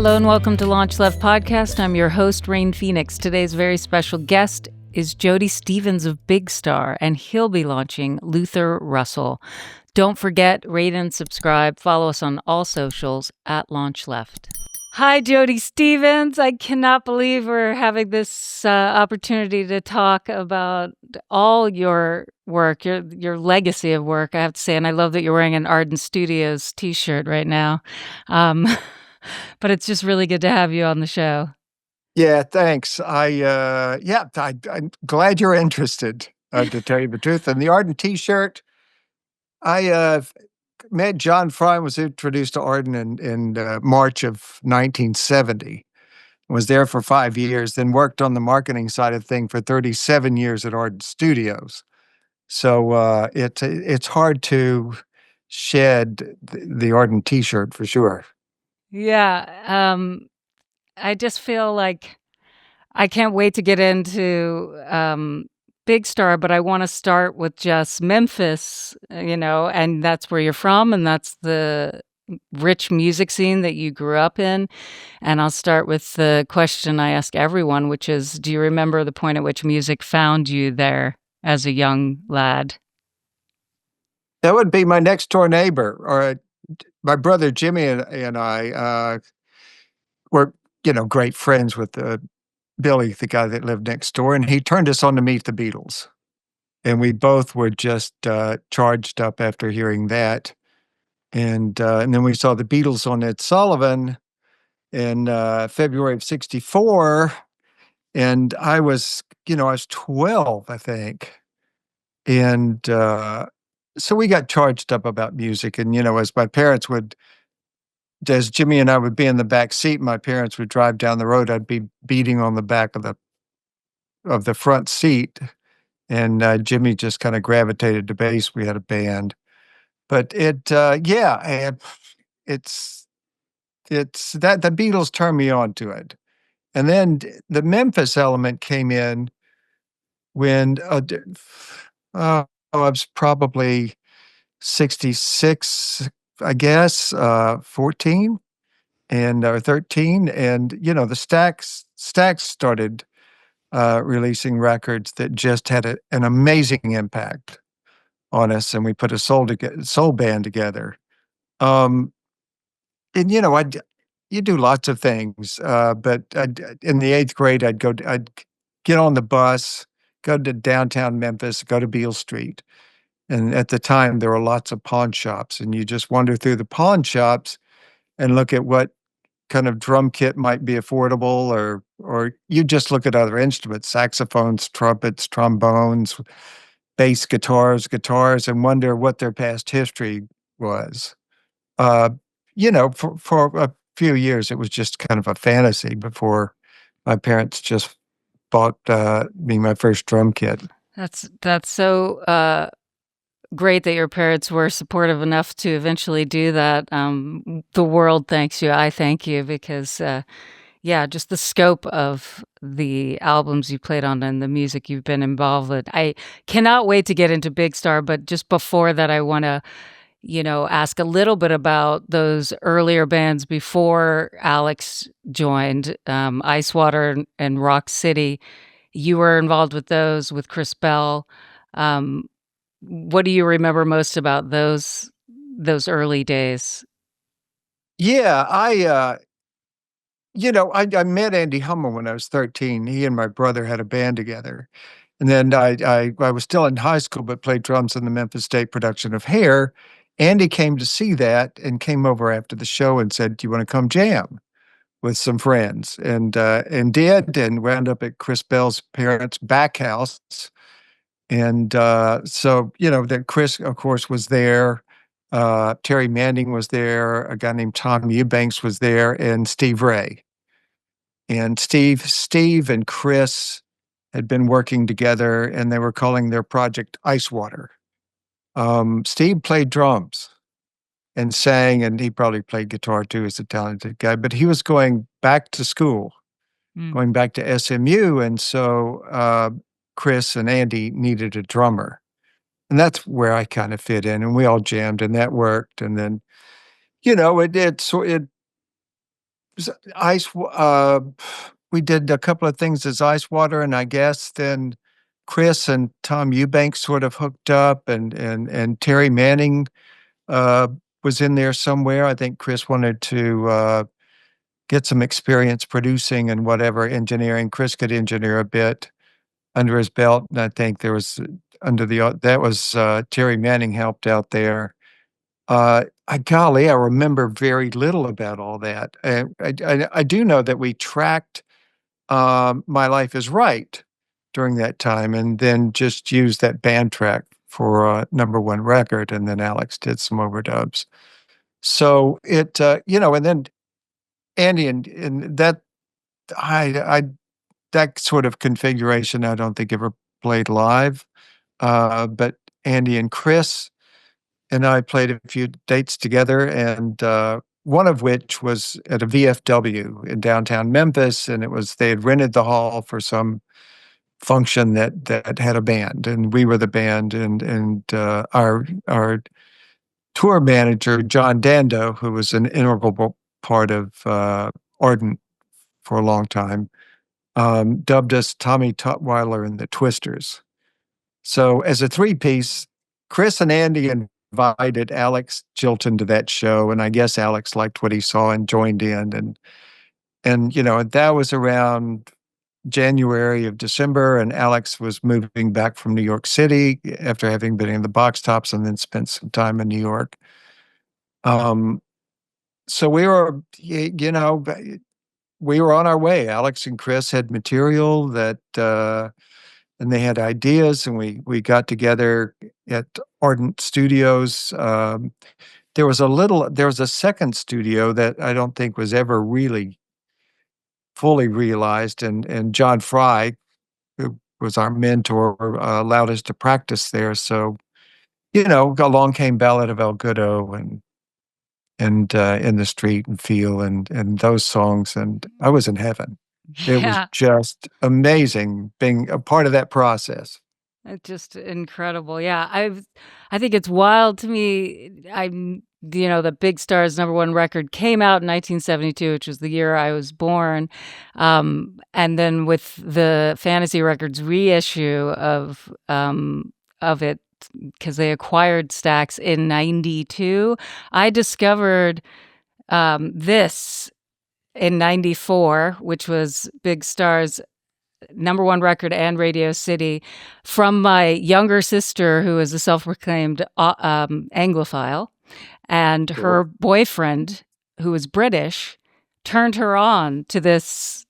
Hello and welcome to LaunchLeft Podcast. I'm your host, Rain Phoenix. Today's very special guest is Jody Stephens of Big Star, and he'll be launching Luther Russell. Don't forget, rate and subscribe. Follow us on all socials at LaunchLeft. Hi, Jody Stephens. I cannot believe we're having this opportunity to talk about all your work, your legacy of work, I have to say. And I love that you're wearing an Ardent Studios t-shirt right now. But it's just really good to have you on the show. Yeah, thanks. I'm glad you're interested, to tell you the truth. And the Ardent T-shirt, I met John Fry, was introduced to Ardent in March of 1970. Was there for 5 years, then worked on the marketing side of thing for 37 years at Ardent Studios. So it's hard to shed the Ardent T-shirt for sure. Yeah. I just feel like I can't wait to get into Big Star, but I want to start with just Memphis, and that's where you're from, and that's the rich music scene that you grew up in. And I'll start with the question I ask everyone, which is, do you remember the point at which music found you there as a young lad? That would be my next door neighbor, or my brother Jimmy and I were, great friends with Billy, the guy that lived next door, and he turned us on to Meet the Beatles. And we both were just charged up after hearing that. And then we saw the Beatles on Ed Sullivan in February of '64. And I was 12, I think. And so we got charged up about music. And, as Jimmy and I would be in the back seat, my parents would drive down the road, I'd be beating on the back of the front seat. And Jimmy just kind of gravitated to bass. We had a band. But it's that the Beatles turned me on to it. And then the Memphis element came in when I was probably 66, I guess, 14 or 13. And, the Stax started releasing records that just had an amazing impact on us. And we put a soul band together. And you do lots of things, but in the 8th grade, I'd get on the bus, go to downtown Memphis, go to Beale Street. And at the time, there were lots of pawn shops, and you just wander through the pawn shops and look at what kind of drum kit might be affordable, or you just look at other instruments, saxophones, trumpets, trombones, bass guitars, and wonder what their past history was. For a few years, it was just kind of a fantasy before my parents just bought me my first drum kit. That's so great that your parents were supportive enough to eventually do that. The world thanks you. I thank you because, just the scope of the albums you played on and the music you've been involved with. I cannot wait to get into Big Star, but just before that, I want to ask a little bit about those earlier bands before Alex joined, Ice Water and Rock City. You were involved with those with Chris Bell. What do you remember most about those early days? Yeah, I met Andy Hummel when I was 13. He and my brother had a band together. And then I was still in high school, but played drums in the Memphis State production of Hair. Andy came to see that and came over after the show and said, "Do you want to come jam with some friends?" And did, and wound up at Chris Bell's parents' back house. And so, then Chris, of course, was there. Terry Manning was there. A guy named Tom Eubanks was there, and Steve Ray. And Steve and Chris had been working together, and they were calling their project Ice Water. Steve played drums and sang, and he probably played guitar too. He's a talented guy, but he was going back to school, going back to SMU. And so Chris and Andy needed a drummer. And that's where I kind of fit in, and we all jammed, and that worked. And then, it Ice. We did a couple of things as Ice Water, and I guess then Chris and Tom Eubanks sort of hooked up, and Terry Manning uh, was in there somewhere. I think Chris wanted to get some experience producing and whatever engineering. Chris could engineer a bit under his belt, and I think there was under the that was Terry Manning helped out there. Golly, I remember very little about all that. I do know that we tracked My Life Is Right during that time, and then just used that band track for number one record, and then Alex did some overdubs. So and then Andy and that I that sort of configuration I don't think ever played live, but Andy and Chris and I played a few dates together, and one of which was at a VFW in downtown Memphis, and they had rented the hall for some function that had a band, and we were the band, and our tour manager John Dando, who was an integral part of Ardent for a long time, dubbed us Tommy Tutwiler and the Twisters. So as a three-piece, Chris and Andy invited Alex Chilton to that show, and I guess Alex liked what he saw and joined in, and that was around January of December, and Alex was moving back from New York City after having been in the Box Tops and then spent some time in New York. So we were, we were on our way. Alex and Chris had material and they had ideas, and we got together at Ardent Studios. There was a second studio that I don't think was ever really fully realized, and John Fry, who was our mentor, allowed us to practice there. So, along came Ballad of El Goodo and In the Street and Feel and those songs, and I was in heaven. It was Yeah. just amazing being a part of that process. It's just incredible. Yeah, I think it's wild to me. The Big Stars number one record came out in 1972, which was the year I was born. And then with the Fantasy Records reissue of it, because they acquired Stax in 92, I discovered this in 94, which was Big Stars number one record and Radio City, from my younger sister, who is a self-proclaimed Anglophile, and her boyfriend, who was British, turned her on to this,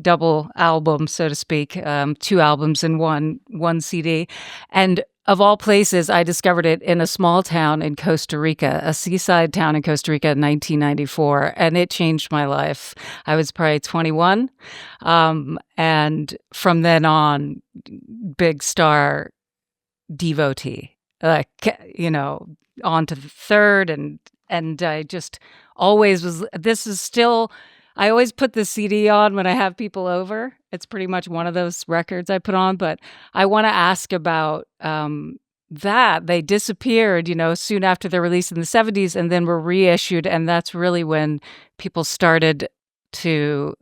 double album, so to speak, two albums in one CD. And of all places, I discovered it in a small town in Costa Rica, a seaside town in Costa Rica in 1994, and it changed my life. I was probably 21, and from then on, Big Star devotee, on to the third, and I just always was. This is still. I always put the CD on when I have people over. It's pretty much one of those records I put on, but I want to ask about that. They disappeared, soon after their release in the 70s, and then were reissued, and that's really when people started a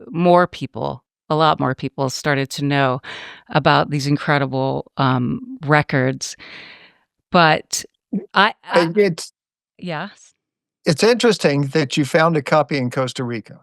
lot more people started to know about these incredible records. But yes. It's interesting that you found a copy in Costa Rica.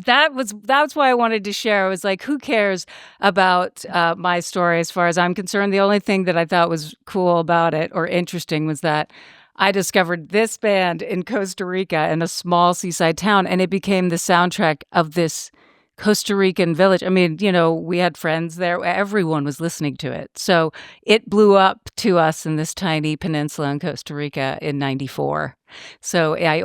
That's why I wanted to share. I was like, who cares about my story as far as I'm concerned? The only thing that I thought was cool about it or interesting was that I discovered this band in Costa Rica in a small seaside town, and it became the soundtrack of this Costa Rican village. I mean, we had friends there. Everyone was listening to it. So it blew up to us in this tiny peninsula in Costa Rica in 94. So I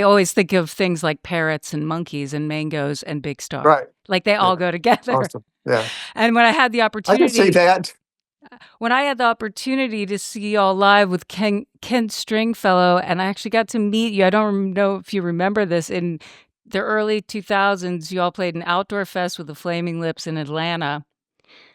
always think of things like parrots and monkeys and mangoes and Big Star. Right. Like they all go together. Awesome. Yeah. And when I had the opportunity, I can see that. When I had the opportunity to see y'all live with Ken Stringfellow, and I actually got to meet you. I don't know if you remember this. In the early 2000s, you all played an outdoor fest with the Flaming Lips in Atlanta.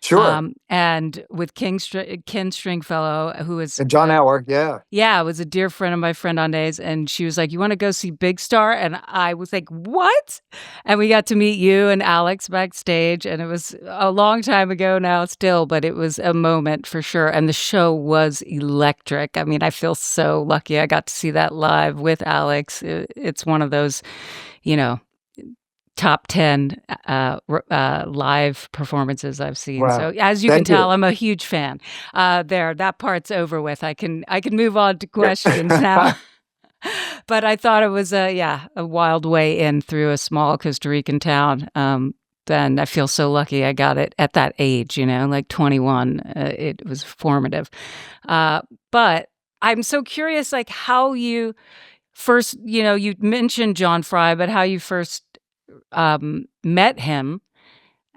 Sure. And with Ken Stringfellow, who was And John Hour, yeah. yeah, was a dear friend of my friend Ande's, and she was like, "You want to go see Big Star?" And I was like, "What?" And we got to meet you and Alex backstage, and it was a long time ago now, still, but it was a moment for sure. And the show was electric. I mean, I feel so lucky I got to see that live with Alex. It's one of those, you know, top 10 live performances I've seen. So Wow. as you can Thank tell, you. I'm a huge fan. There, that part's over with. I can move on to questions now. But I thought it was a wild way in through a small Costa Rican town. And I feel so lucky I got it at that age, like 21. It was formative. But I'm so curious, like how you first, you mentioned John Fry, but how you first met him,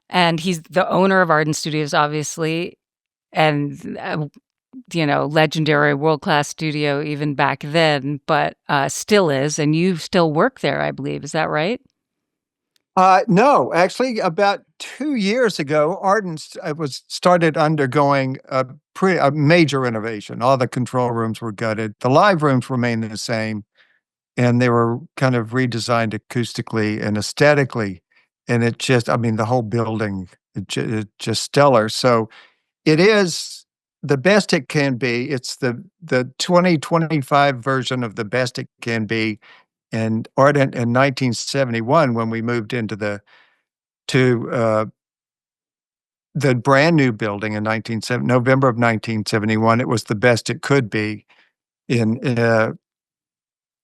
and he's the owner of Ardent Studios, obviously, and legendary world class studio even back then, but still is, and you still work there, I believe. Is that right? No, actually, about 2 years ago, Ardent was started undergoing a major renovation. All the control rooms were gutted. The live rooms remained the same, and they were kind of redesigned acoustically and aesthetically. And it just, I mean, the whole building, it's just stellar. So it is the best it can be. It's the 2025 version of the best it can be. And Ardent in 1971, when we moved into to the brand new building in November of 1971, it was the best it could be in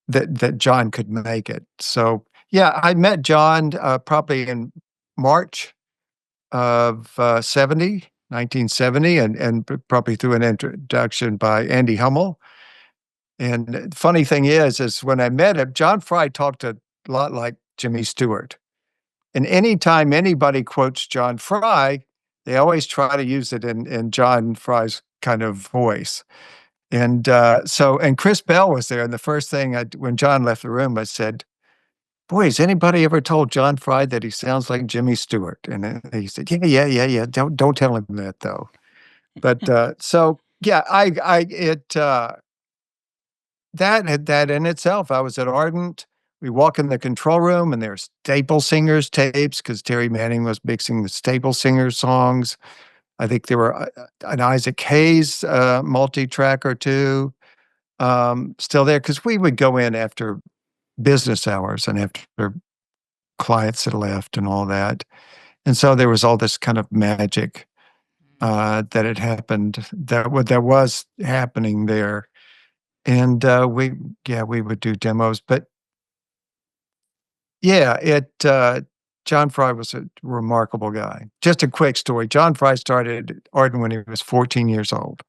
that John could make it. So yeah, I met John probably in March of 1970, and probably through an introduction by Andy Hummel. And the funny thing is when I met him, John Fry talked a lot like Jimmy Stewart. And anytime anybody quotes John Fry, they always try to use it in John Fry's kind of voice. And and Chris Bell was there. And the first thing when John left the room, I said, "Boy, has anybody ever told John Fry that he sounds like Jimmy Stewart?" And he said, "Yeah, yeah, yeah, yeah. Don't tell him that though." But so yeah, that in itself, I was at Ardent. We walk in the control room, and there's Staple Singers tapes because Terry Manning was mixing the Staple Singers songs. I think there were an Isaac Hayes multi-track or two still there because we would go in after business hours and after clients had left and all that. And so there was all this kind of magic that had happened that was happening there. And we would do demos, but yeah, John Fry was a remarkable guy. Just a quick story. John Fry started Arden when he was 14 years old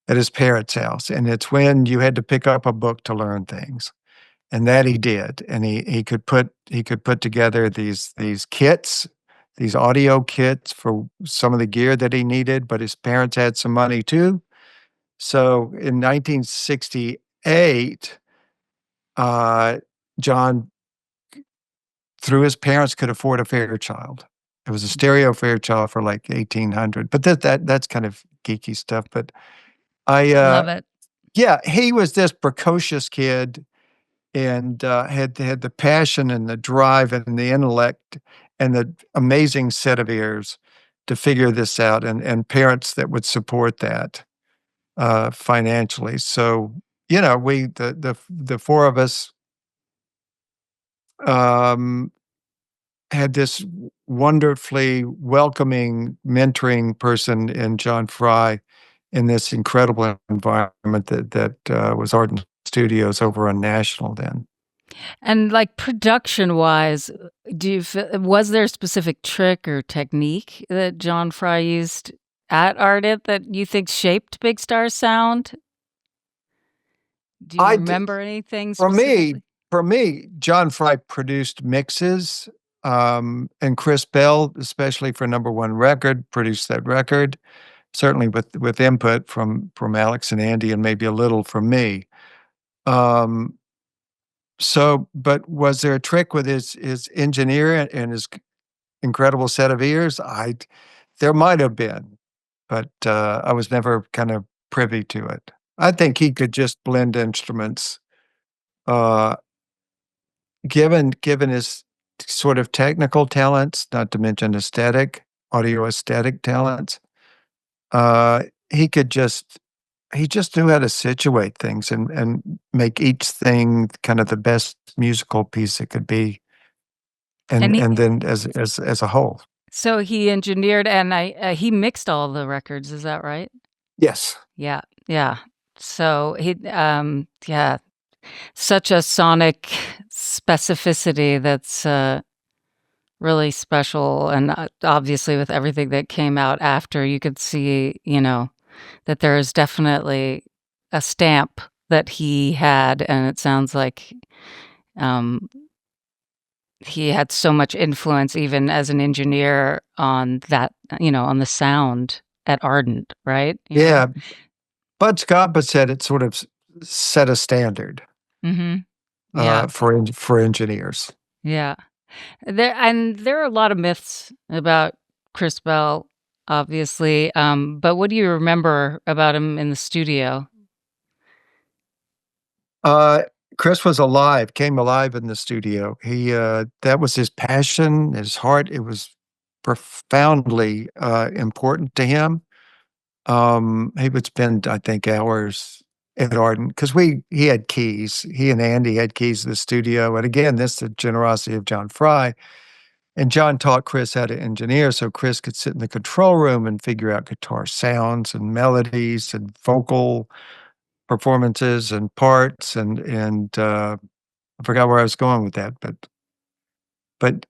at his parents' house. And it's when you had to pick up a book to learn things. And that he did. And he could put together these kits, these audio kits for some of the gear that he needed, but his parents had some money too. So in 1968, John through his parents could afford a Fairchild. It was a stereo Fairchild for like 1,800, but that's kind of geeky stuff. But I, Love it. yeah, he was this precocious kid and had the passion and the drive and the intellect and the amazing set of ears to figure this out, and parents that would support that financially. So we the four of us um, had this wonderfully welcoming, mentoring person in John Fry in this incredible environment that was Ardent Studios over on National then. And like production wise, was there a specific trick or technique that John Fry used at Ardent that you think shaped Big Star's sound? Do you I d- remember anything for me, specifically? for me, John Fry produced mixes, and Chris Bell, especially for number one record, produced that record. Certainly with input from Alex and Andy, and maybe a little from me. Um, but was there a trick with his engineer and his incredible set of ears? I There might have been, but I was never kind of privy to it. I think he could just blend instruments. Uh, given his sort of technical talents, not to mention audio aesthetic talents, uh, he could just he just knew how to situate things and make each thing kind of the best musical piece it could be, And and then as a whole. so he engineered and he mixed all the records, is that right? Yes. Yeah, yeah. So yeah, such a sonic specificity that's, really special, and, obviously with everything that came out after, you could see, that there is definitely a stamp that he had, and it sounds like, um, he had so much influence even as an engineer on that, on the sound at Ardent, right? Yeah. Bud Scott said it sort of set a standard Mhm. Yeah, for engineers. yeah. There are a lot of myths about Chris Bell, obviously, but what do you remember about him in the studio? Uh, Chris was alive, came alive in the studio. That was his passion, his heart. It was profoundly important to him. He would spend, I think, hours at Ardent because he had keys. He and Andy had keys to the studio. And again, this is the generosity of John Fry. And John taught Chris how to engineer so Chris could sit in the control room and figure out guitar sounds and melodies and vocal performances and parts and I forgot where I was going with that, but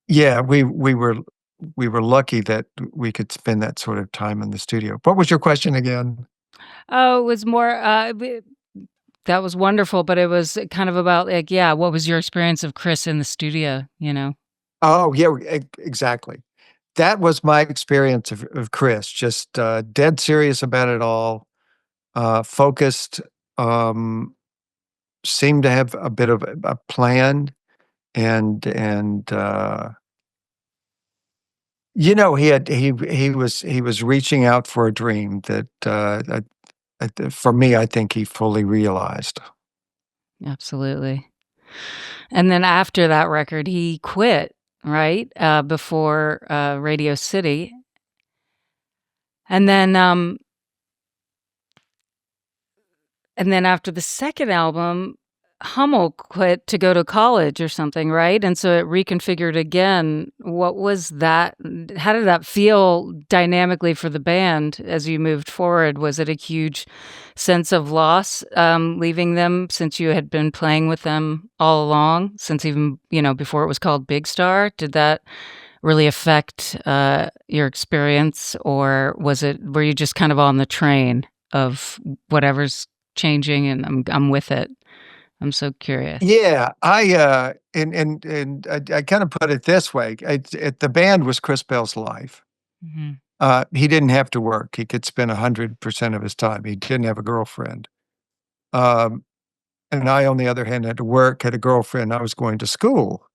yeah, we were lucky that we could spend that sort of time in the studio. What was your question again? Oh, it was more, that was wonderful, but it was kind of about, like, yeah, what was your experience of Chris in the studio, you know? Oh, yeah, exactly. That was my experience of Chris, just, dead serious about it all, focused, um, seemed to have a bit of a plan and he was reaching out for a dream that, for me, I think he fully realized. Absolutely. And then after that record, he quit, right? Before, Radio City. And then, um And then after the second album, Hummel quit to go to college or something, right? And so it reconfigured again. What was that? How did that feel dynamically for the band as you moved forward? Was it a huge sense of loss, leaving them since you had been playing with them all along, since even, before it was called Big Star? Did that really affect your experience, or were you just kind of on the train of whatever's changing and I'm with it? I'm so curious. Yeah, I kinda put it this way, the band was Chris Bell's life. Mhm. He didn't have to work, he could spend 100% of his time, he didn't have a girlfriend. Um, and I, on the other hand, had to work, had a girlfriend, I was going to school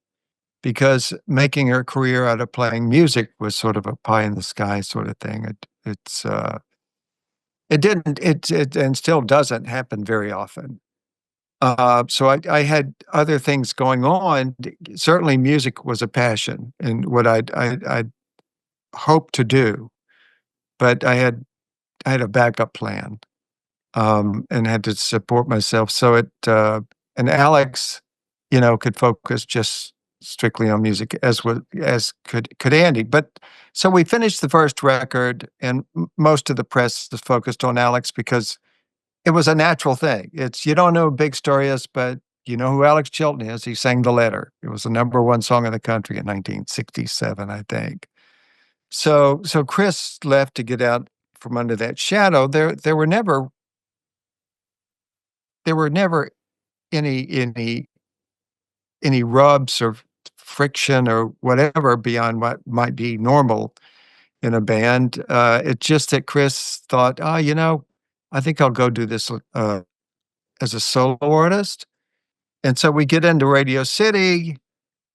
because making a career out of playing music was sort of a pie in the sky sort of thing. It didn't it and still doesn't happen very often. So I had other things going on. Certainly, music was a passion and what I'd hoped to do, but I had a backup plan, and had to support myself. And Alex, could focus just strictly on music as could Andy. But so we finished the first record, and most of the press is focused on Alex because it was a natural thing. It's you don't know who Big Story is, but you know who Alex Chilton is. He sang "The Letter." It was the number one song in the country in 1967, I think. So Chris left to get out from under that shadow. There were never any any rubs or friction or whatever beyond what might be normal in a band. It's just that Chris thought, "Oh, I think I'll go do this, as a solo artist." And so we get into Radio City,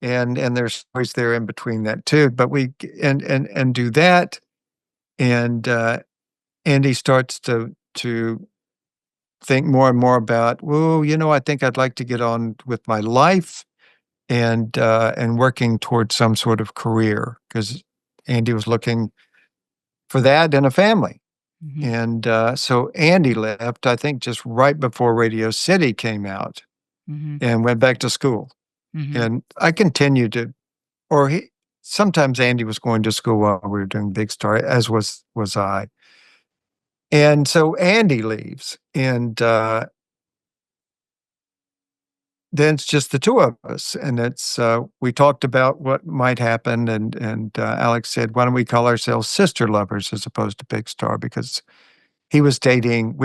and there's stories there in between that too, but we and do that. And Andy starts to think more and more about, well, I think I'd like to get on with my life and working towards some sort of career because Andy was looking for that in a family. Mhm. And so Andy left, I think, just right before Radio City came out Mhm. and went back to school. Mhm. And I continued to, or sometimes Andy was going to school while we were doing Big Star, as was I. And so Andy leaves, and then it's just the two of us, and it's we talked about what might happen, and Alex said, "Why don't we call ourselves sister lovers as opposed to Big Star?" Because we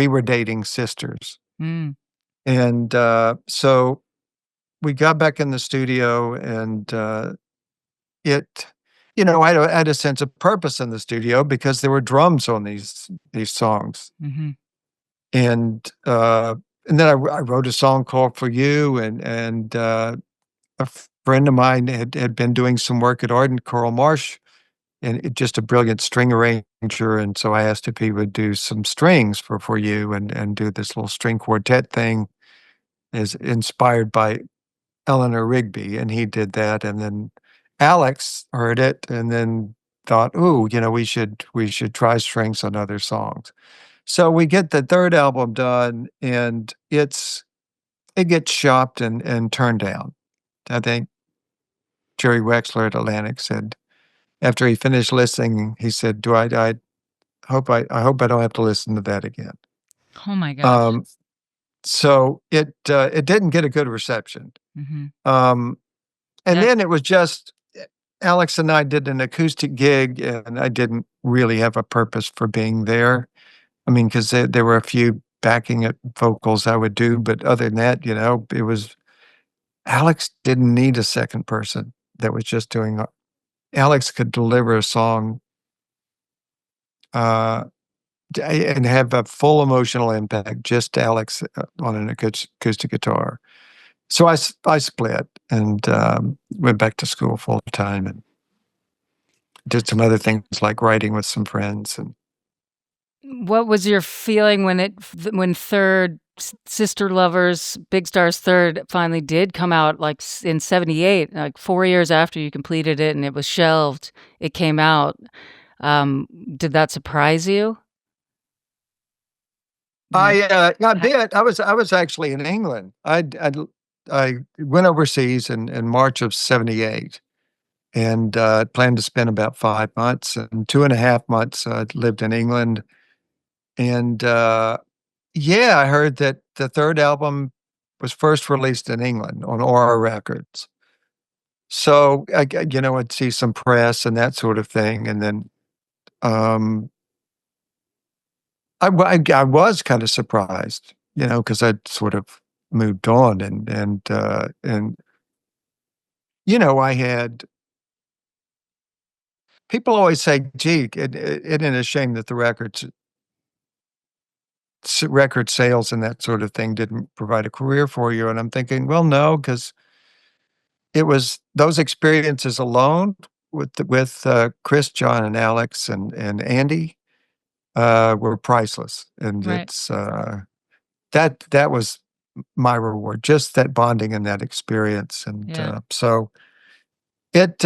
were dating sisters, Mm. and so we got back in the studio, and it, I had a sense of purpose in the studio because there were drums on these songs, Mhm. and uh, and then I wrote a song called "For You," and a friend of mine had been doing some work at Ardent, Carl Marsh, and just a brilliant string arranger. And so I asked if he would do some strings for you and do this little string quartet thing is inspired by Eleanor Rigby. And he did that. And then Alex heard it and then thought, ooh, we should try strings on other songs. So we get the third album done and it gets shopped and turned down. I think Jerry Wexler at Atlantic said after he finished listening, he said, "Do I I hope I don't have to listen to that again." Oh my gosh. Um, so it didn't get a good reception. Mhm. Um, and That then it was just Alex and I did an acoustic gig, and I didn't really have a purpose for being there. I mean, because there were a few backing it vocals I would do, but other than that, it was Alex didn't need a second person that was just doing. Alex could deliver a song uh, and have a full emotional impact, just Alex on an acoustic guitar. So I split and went back to school full time and did some other things like writing with some friends. And what was your feeling when when third Sister Lovers, Big Star's third finally did come out like in 78, like 4 years after you completed it and it was shelved, it came out. Um, did that surprise you? When I ha did. I was actually in England. I went overseas in March of '78 and planned to spend about 5 months. And 2.5 months lived in England. And yeah, I heard that the third album was first released in England on Aura Records. So I'd see some press and that sort of thing, and then um, I was kind of surprised, because I'd sort of moved on, and I had people always say, "Gee, it isn't a shame that the record sales and that sort of thing didn't provide a career for you," and I'm thinking, well, no, because it was those experiences alone with Chris, John, and Alex and Andy were priceless, and right. it's that was my reward, just that bonding and that experience, and Yeah, so it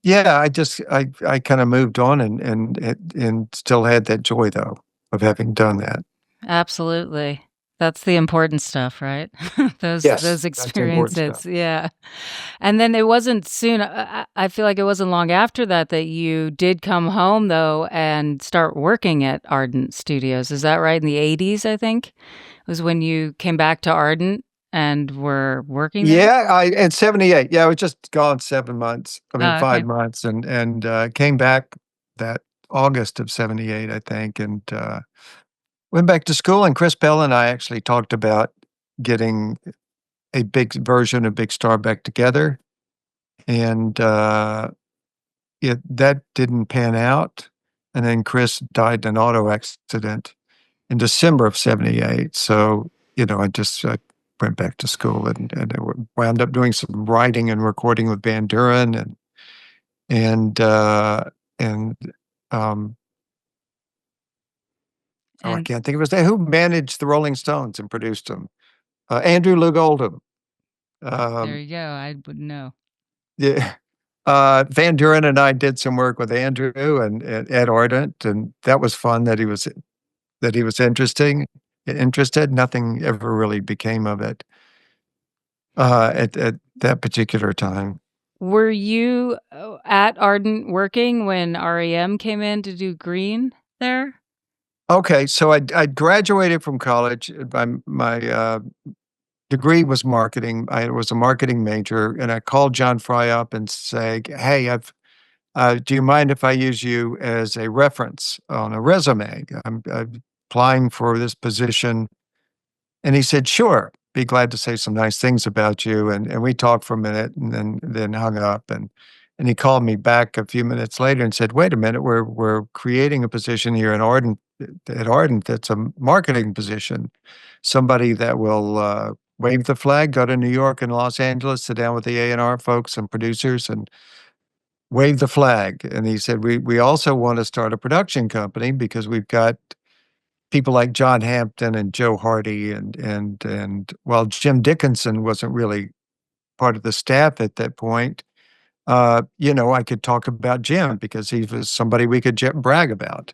yeah, I kind of moved on and still had that joy though of having done that. absolutely. That's the important stuff, right? Yes, Those that's important experiences, stuff. yeah. And then it wasn't soon I feel like it wasn't long after that that you did come home, though, and start working at Ardent Studios, is that right? In the '80s, I think, was when you came back to Ardent and were working there? Yeah, I in '78. Yeah, I was just gone 7 months. I mean, Oh, okay. 5 months and came back that August of '78, I think, and went back to school. And Chris Bell and I actually talked about getting a big version of Big Star back together, and that didn't pan out. And then Chris died in an auto accident in December of '78. So, I went back to school and I wound up doing some writing and recording with Van Duren and, and, um, Oh, I And can't think of his name. Who managed the Rolling Stones and produced them? Andrew Loog Oldham. there Um, you go, I would know. yeah. Van Duren and I did some work with Andrew and at Ardent, and that was fun that he was interested. Nothing ever really became of it at that particular time. Were you, at Ardent working when REM came in to do Green there? Okay, so I graduated from college. My degree was marketing. I was a marketing major, and I called John Fry up and say, "Hey, do you mind if I use you as a reference on a resume? I'm applying for this position." And he said, "Sure, be glad to say some nice things about you." And we talked for a minute and then hung up. And he called me back a few minutes later and said, "Wait a minute, we're creating a position here in Ardent at Ardent that's a marketing position. Somebody that will wave the flag, go to New York and Los Angeles, sit down with the A&R folks and producers and wave the flag." And he said, "We also want to start a production company because we've got people like John Hampton and Joe Hardy and while Jim Dickinson wasn't really part of the staff at that point, I could talk about Jim because he was somebody we could brag about.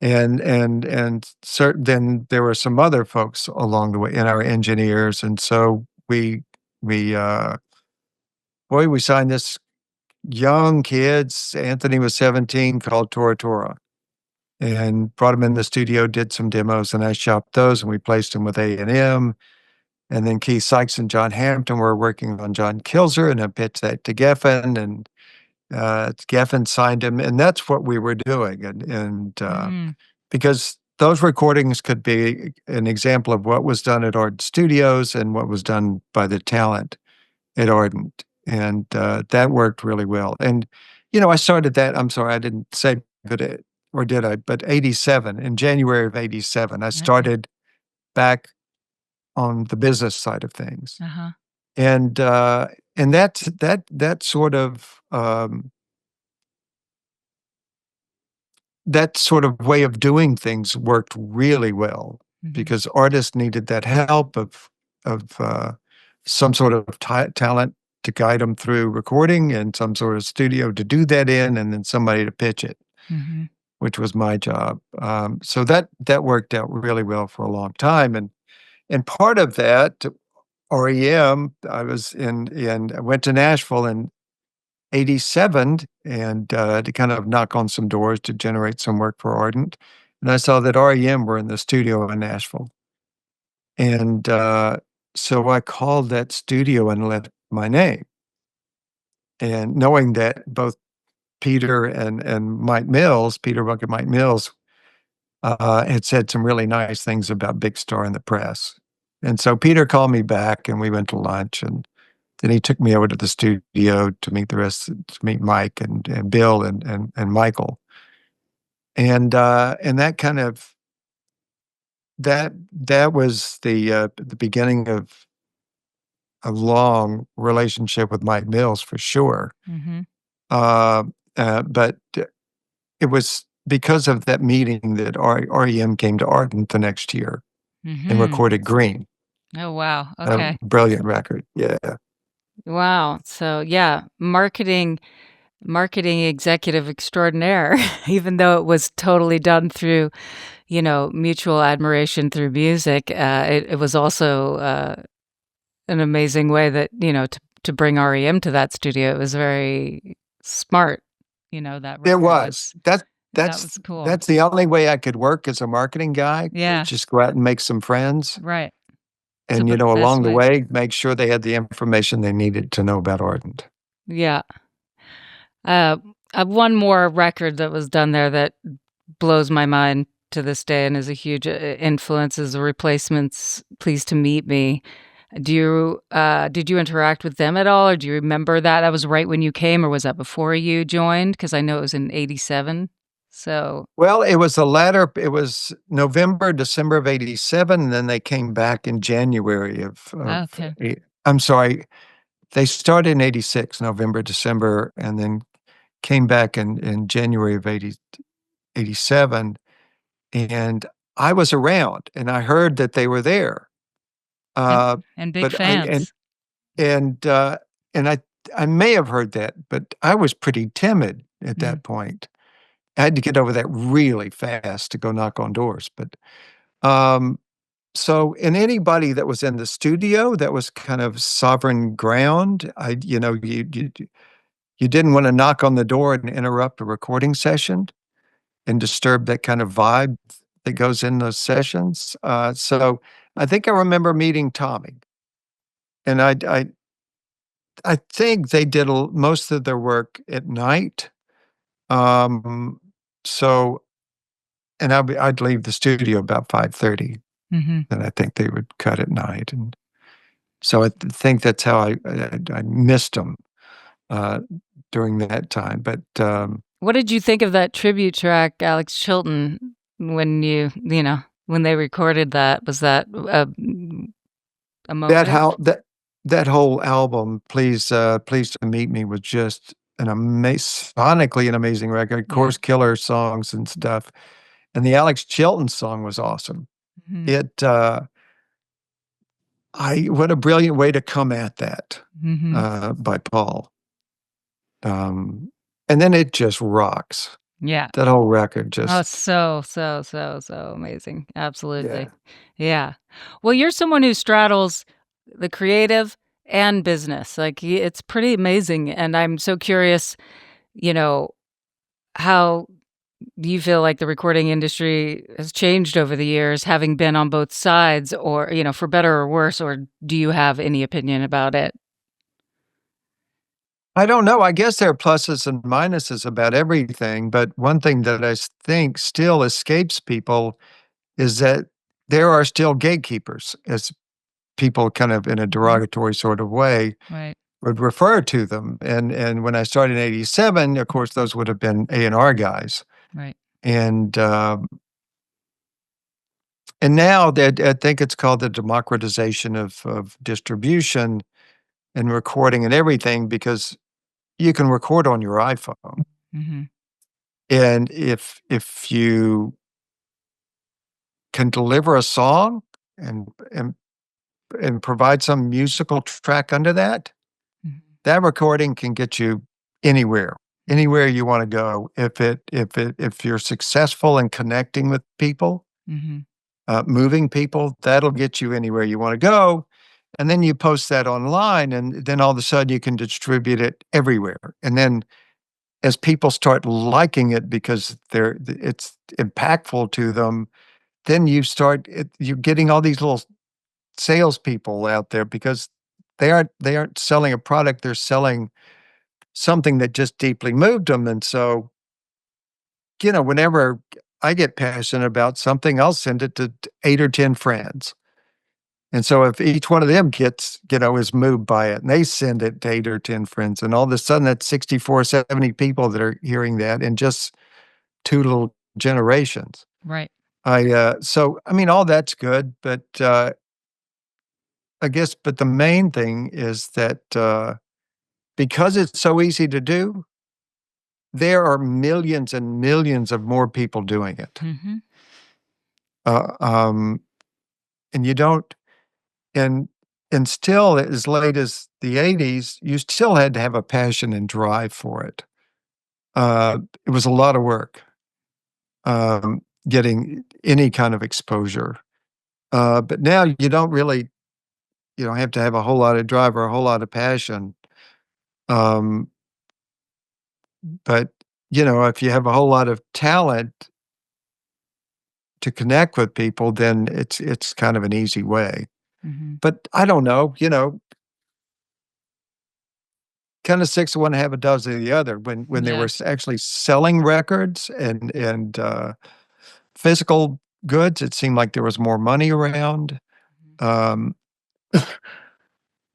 And certain then there were some other folks along the way in our engineers, and so we boy, we signed this young kids. Anthony was 17, called Tora Tora, and brought him in the studio, did some demos, and I shopped those, and we placed him with A&M. And then Keith Sykes and John Hampton were working on John Kilzer, and I pitched that to Geffen, and Geffen signed him, and that's what we were doing. And Mm, because those recordings could be an example of what was done at Ardent Studios and what was done by the talent at Ardent, and that worked really well. And I started that. I'm sorry, I didn't say, but or did I? But '87, in January of '87, I okay. started back on the business side of things, Uh-huh. and that sort of that sort of way of doing things worked really well Mhm. because artists needed that help of some sort of talent to guide them through recording and some sort of studio to do that in, and then somebody to pitch it, Mhm. which was my job. So that worked out really well for a long time, and part of that REM. I was I went to Nashville in '87 and to kind of knock on some doors to generate some work for Ardent. And I saw that REM were in the studio in Nashville. And so I called that studio and left my name. And knowing that both Peter and Mike Mills, Peter Buck and Mike Mills, had said some really nice things about Big Star in the press. And so Peter called me back and we went to lunch, and then he took me over to the studio to meet to meet Mike and Bill and Michael. And that kind of that was the beginning of a long relationship with Mike Mills for sure. Mhm. Uh, but it was because of that meeting that REM came to Ardent the next year and Mhm. recorded Green, Oh, wow, a okay. brilliant record. Yeah. Wow. So, yeah, marketing executive extraordinaire, even though it was totally done through, mutual admiration through music, it was also, an amazing way that, to bring REM to that studio. It was very smart, that It record was. was that That's was cool. that's the only way I could work as a marketing guy, Yeah, just go out and make some friends right. It's and, the best along the way. way, make sure they had the information they needed to know about Ardent. Yeah. Uh, one more record that was done there that blows my mind to this day and is a huge, influence is The Replacements' "Pleased to Meet Me." Did you interact with them at all, or do you remember that? That was right when you came, or was that before you joined? Because I know it was in '87. So Well, it was November, December of '87, and then they came back in January of okay. I'm sorry, they started in '86, November, December, and then came back in January of '87. and I was around, and I heard that they were there. And Uh, and big but I fans. and and I may have heard that, but I was pretty timid at Mm, that point. I had to get over that really fast to go knock on doors, but, um, so and anybody that was in the studio that was kind of sovereign ground, you didn't wanna knock on the door and interrupt a recording session and disturb that kind of vibe that goes in those sessions, so I think I remember meeting Tommy, and I think they did most of their work at night, um, so and I'd leave the studio about 5:30, mhm. and I think they would cut at night, and so I think that's how I missed them during that time, but, What did you think of that tribute track, Alex Chilton, when when they recorded that? Was that that emotive? how that that whole album, Pleased to Meet Me, was just sonically an amazing record, of Yeah. course, killer songs and stuff, and the Alex Chilton song was awesome. Mhm, It, I what a brilliant way to come at that, mhm. by Paul. Um, and then it just rocks. Yeah. That whole record Oh, just so, so, so, so amazing. Absolutely. yeah. Yeah. Well, you're someone who straddles the creative and business. Like, it's pretty amazing, and I'm so curious, you know, how you feel like the recording industry has changed over the years, having been on both sides or, for better or worse, or do you have any opinion about it? I don't know, I guess there are pluses and minuses about everything, but one thing that think still escapes people is that there are still gatekeepers, as people kind of in a Mhm. derogatory sort of way Right, would refer to them, and when I started in '87, of course, those would have been A&R guys, right. and, and now that I think it's called the democratization of distribution and recording and everything because you can record on your iPhone. Mhm, And if you can deliver a song and and and provide some musical track under that, mhm, that recording can get you anywhere, anywhere you wanna go. If you're successful in connecting with people, mhm, moving people, that'll get you anywhere you wanna go, and then you post that online, and then all of a sudden you can distribute it everywhere, and then as people start liking it because it's impactful to them, then you're getting all these little salespeople out there because they aren't selling a product, they're selling something that just deeply moved them, and so, whenever I get passionate about something, I'll send it to 8 or 10 friends. And so if each one of them is moved by it and they send it to 8 or 10 friends, and all of a sudden that's 64, 70 people that are hearing that in just 2 little generations. right. I mean, all that's good, but, I guess but the main thing is that, because it's so easy to do, there are millions and millions of more people doing it. Mhm, Uh, um, and you don't and and still as late as the '80s, you still had to have a passion and drive for it. It was a lot of work, getting any kind of exposure. But now you don't have to have a whole lot of drive or a whole lot of passion. Um, but, if you have a whole lot of talent to connect with people, then it's kind of an easy way. mhm. But I don't know, kinda 6 of one, half a dozen of the other. When they were Yeah. actually selling records physical goods, it seemed like there was more money around, Mhm, um,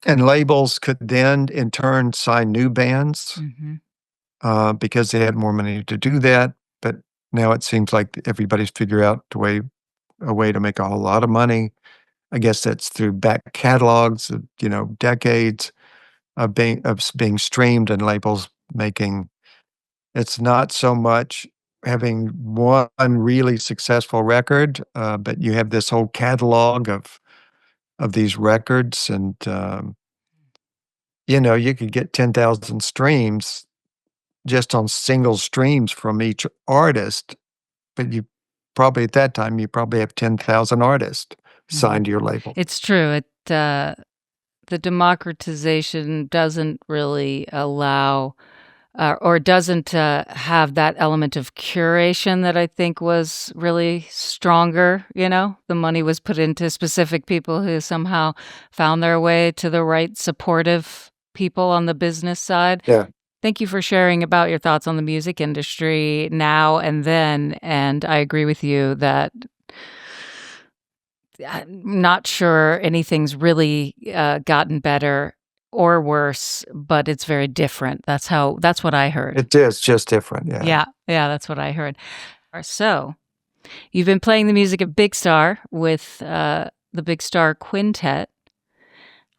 and labels could then, in turn, sign new bands, mhm, because they had more money to do that, but now it seems like everybody's figured out a way to make a whole lot of money. I guess that's through back catalogs of, decades of being streamed and labels making it's not so much, having one really successful record, but you have this whole catalog of these records, and you could get 10,000 streams just on single streams from each artist, but you probably at that time you probably have 10,000 artists Mhm. signed to your label. It's true. The democratization doesn't really allow or doesn't have that element of curation that I think was really stronger. The money was put into specific people who somehow found their way to the right supportive people on the business side. Yeah. Thank you for sharing about your thoughts on the music industry now and then. And I agree with you that I'm not sure anything's really gotten better or worse, but it's very different. That's what I heard. It is just different, yeah. Yeah, yeah, that's what I heard. So, you've been playing the music of Big Star with the Big Star Quintet.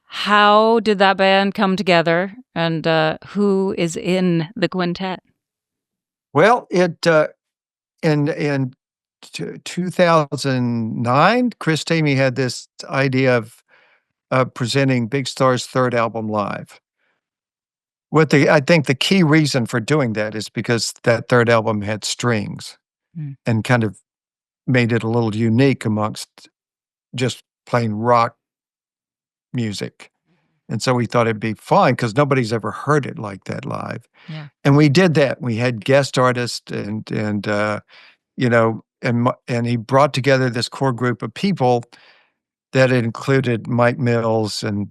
How did that band come together, and who is in the quintet? Well, in 2009, Chris Tamey had this idea of presenting Big Star's third album live. I think the key reason for doing that is because that third album had strings Mm. and kind of made it a little unique amongst just plain rock music. And so we thought it'd be fun because nobody's ever heard it like that live. Yeah. And we did that. We had guest artists and he brought together this core group of people that included Mike Mills and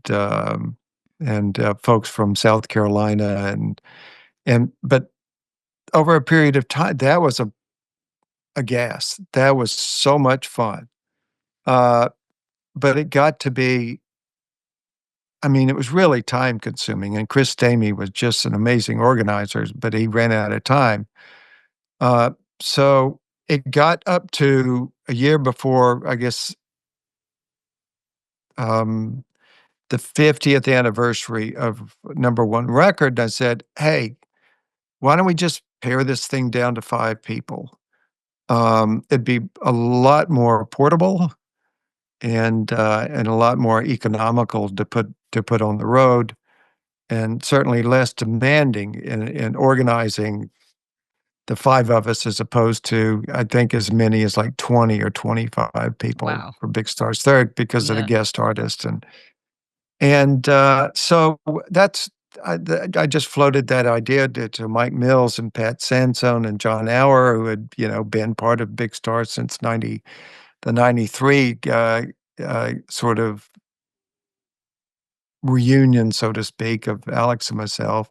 folks from South Carolina but over a period of time, that was a gas. That was so much fun. Uh, but it got to be, I mean, it was really time consuming. And Chris Stamey was just an amazing organizer, but he ran out of time. Uh, so it got up to a year before, I guess, um, the 50th anniversary of number one record. I said, hey, why don't we just pare this thing down to 5 people? It'd be a lot more portable and a lot more economical to put on the road, and certainly less demanding in organizing the 5 of us as opposed to, I think, as many as like 20 or 25 people Wow. for Big Star's Third because of the Yeah. guest artist. So I just floated that idea to Mike Mills and Pat Sansone and John Auer, who had, been part of Big Star since the 93 sort of reunion, so to speak, of Alex and myself.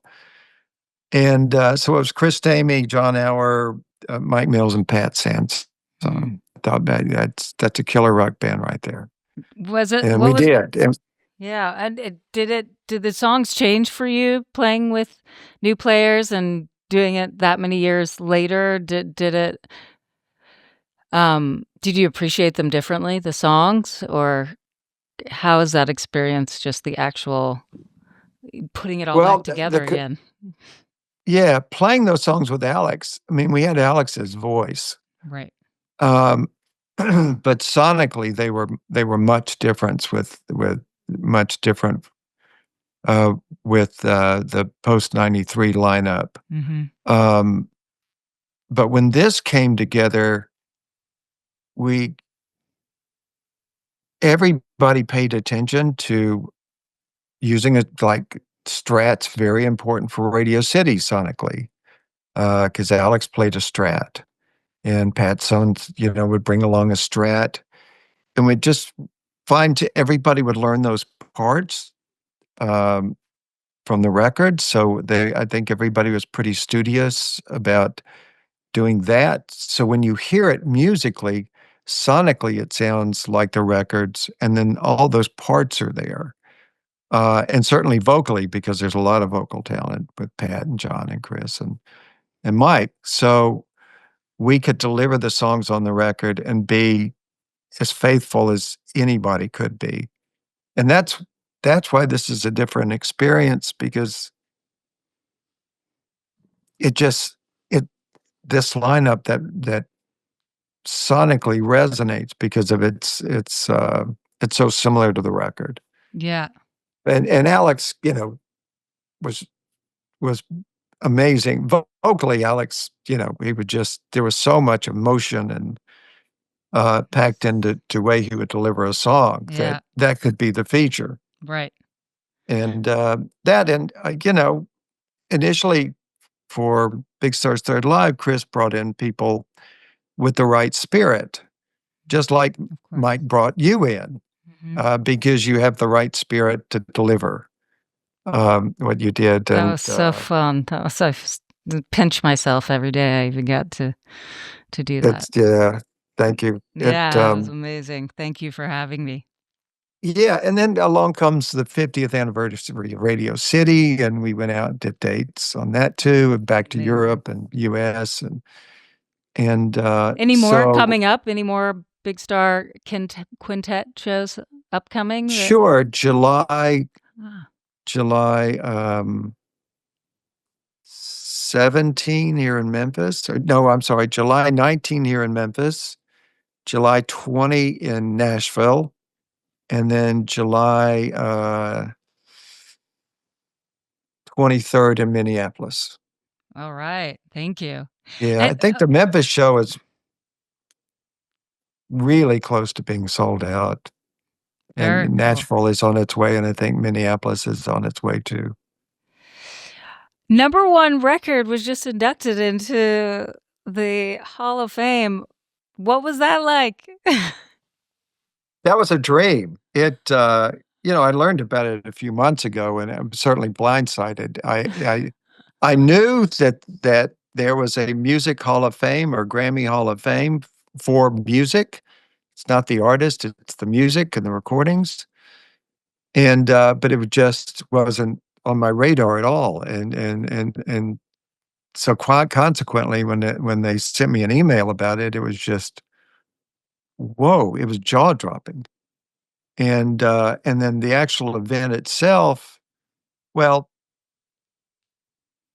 And so it was Chris Stamey, John Auer, Mike Mills, and Pat Sansone. Mm. I thought that's a killer rock band right there. Was it? And What we was? did. Yeah, and did the songs change for you playing with new players and doing it that many years later? Did you appreciate them differently, the songs, or how is that experience, just the actual putting it all back Well, together again? yeah, playing those songs with Alex, I mean, we had Alex's voice, Right. um, but sonically they were much different with much different with the post 93 lineup. Mhm. Um, but when this came together, we everybody paid attention to using it like Strat's very important for Radio City sonically, because Alex played a Strat and Pat Sons, would bring along a Strat, and we'd just everybody would learn those parts um, from the record. So I think everybody was pretty studious about doing that. So when you hear it musically, sonically, it sounds like the records, and then all those parts are there. And certainly vocally, because there's a lot of vocal talent with Pat and John and Chris and Mike. So we could deliver the songs on the record and be as faithful as anybody could be. And that's why this is a different experience, because it just it this lineup that sonically resonates because of it's so similar to the record. Yeah. And Alex, was was amazing. Vocally, Alex, he would just there was so much emotion and packed into the way he would deliver a song Yeah. that could be the feature. Right. And initially for Big Stars Third Live, Chris brought in people with the right spirit, just like Of course. Mike brought you in, because you have the right spirit to deliver what you did. That And was so fun. That was pinch myself every day I even got to do that. yeah, thank you. Yeah, it was amazing. Thank you for having me. Yeah, and then along comes the 50th anniversary of Radio City, and we went out and did dates on that too, and back to Amazing. Europe and US, and Any more so coming up? Any more Big Star Quintet shows upcoming? sure, July Ah, July 17 here in Memphis. Or no, I'm sorry, July 19 here in Memphis, July 20 in Nashville, and then July 23rd in Minneapolis. all right. Thank you. Yeah, I And think the Memphis show is really close to being sold out, and very cool. Nashville is on its way, and I think Minneapolis is on its way too. Number one record was just inducted into the Hall of Fame. What was that like? That was a dream. I learned about it a few months ago, and I'm certainly blindsided. I knew that there was a Music Hall of Fame or Grammy Hall of Fame for music. It's not the artist, it's the music and the recordings. And but it just wasn't on my radar at all. And so consequently, when they sent me an email about it, it was just whoa! It was jaw dropping. And then the actual event itself, well,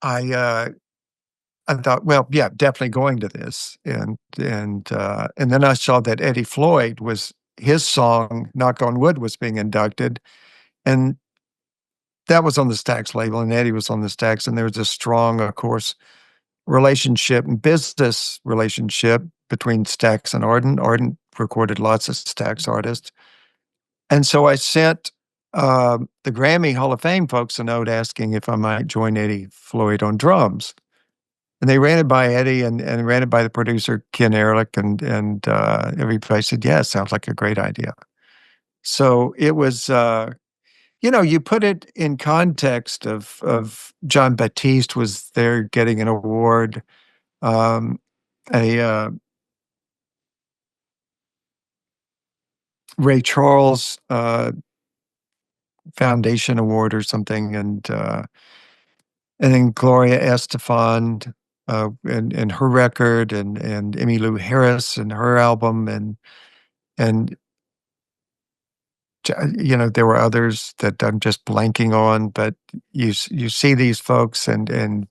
I I thought, well, yeah, definitely going to this, and then I saw that Eddie Floyd was his song "Knock on Wood" was being inducted, and that was on the Stax label, and Eddie was on the Stax, and there was a strong, of course, relationship and business relationship between Stax and Ardent. Ardent recorded lots of Stax artists. And so I sent the Grammy Hall of Fame folks a note asking if I might join Eddie Floyd on drums. And they ran it by Eddie and ran it by the producer, Ken Ehrlich, and everybody said, yeah, sounds like a great idea. So it was, you put it in context of John Baptiste was there getting an award, um, a Ray Charles Foundation Award or something, and then Gloria Estefan and her record, and Emmylou Harris and her album, and there were others that I'm just blanking on, but you see these folks and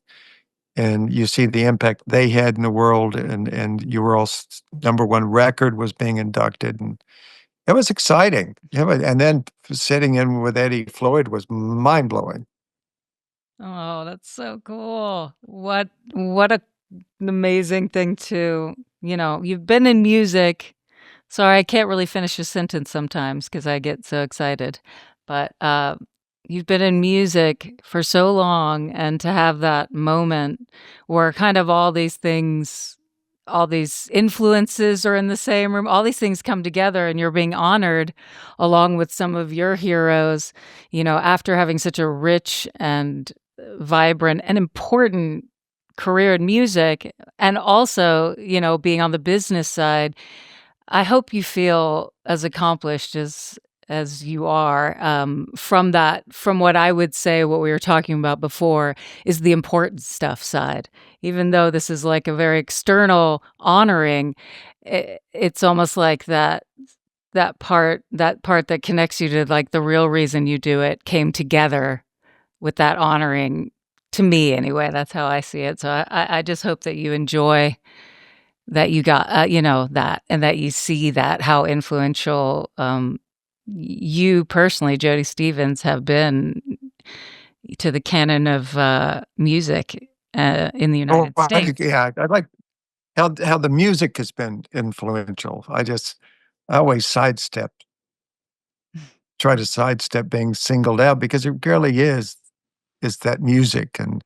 you see the impact they had in the world, and number one record was being inducted, and it was exciting. Yeah, and then sitting in with Eddie Floyd was mind blowing. Oh, that's so cool. What an amazing thing to, you've been in music. Sorry, I can't really finish a sentence sometimes because I get so excited. But you've been in music for so long, and to have that moment where kind of all these things, all these influences are in the same room, all these things come together, and you're being honored along with some of your heroes, after having such a rich and vibrant and important career in music, and also, being on the business side. I hope you feel as accomplished as you are, from what I would say, what we were talking about before, is the important stuff side. Even though this is like a very external honoring, it's almost like that part that connects you to like the real reason you do it came together with that honoring To me anyway, that's how I see it. So I just hope that you enjoy that you got, that and that you see that how influential, you personally, Jody Stephens, have been to the canon of, music, in the Oh, United States. yeah, I like how the music has been influential. I always try to sidestep being singled out because it really is that music, and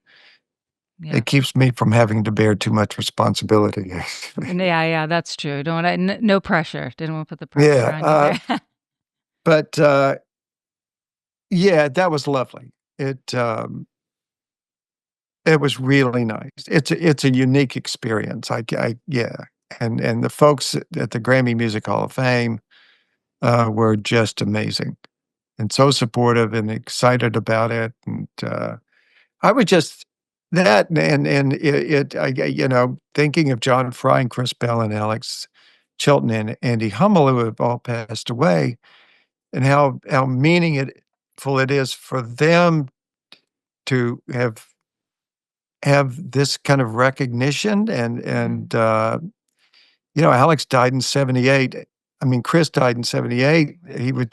Yeah. it keeps me from having to bear too much responsibility, actually. Yeah, yeah, that's true. Don't wanna no pressure. Didn't wanna put the pressure Yeah, on you there. but, yeah, that was lovely. It was really nice. It's a unique experience. Yeah, and the folks at the Grammy Music Hall of Fame, were just amazing and so supportive and excited about it, and, I would just that and thinking of John Fry and Chris Bell and Alex Chilton and Andy Hummel, who have all passed away, and how meaningful it is for them to have this kind of recognition Mhm. Alex died in '78. I mean, Chris died in '78. He would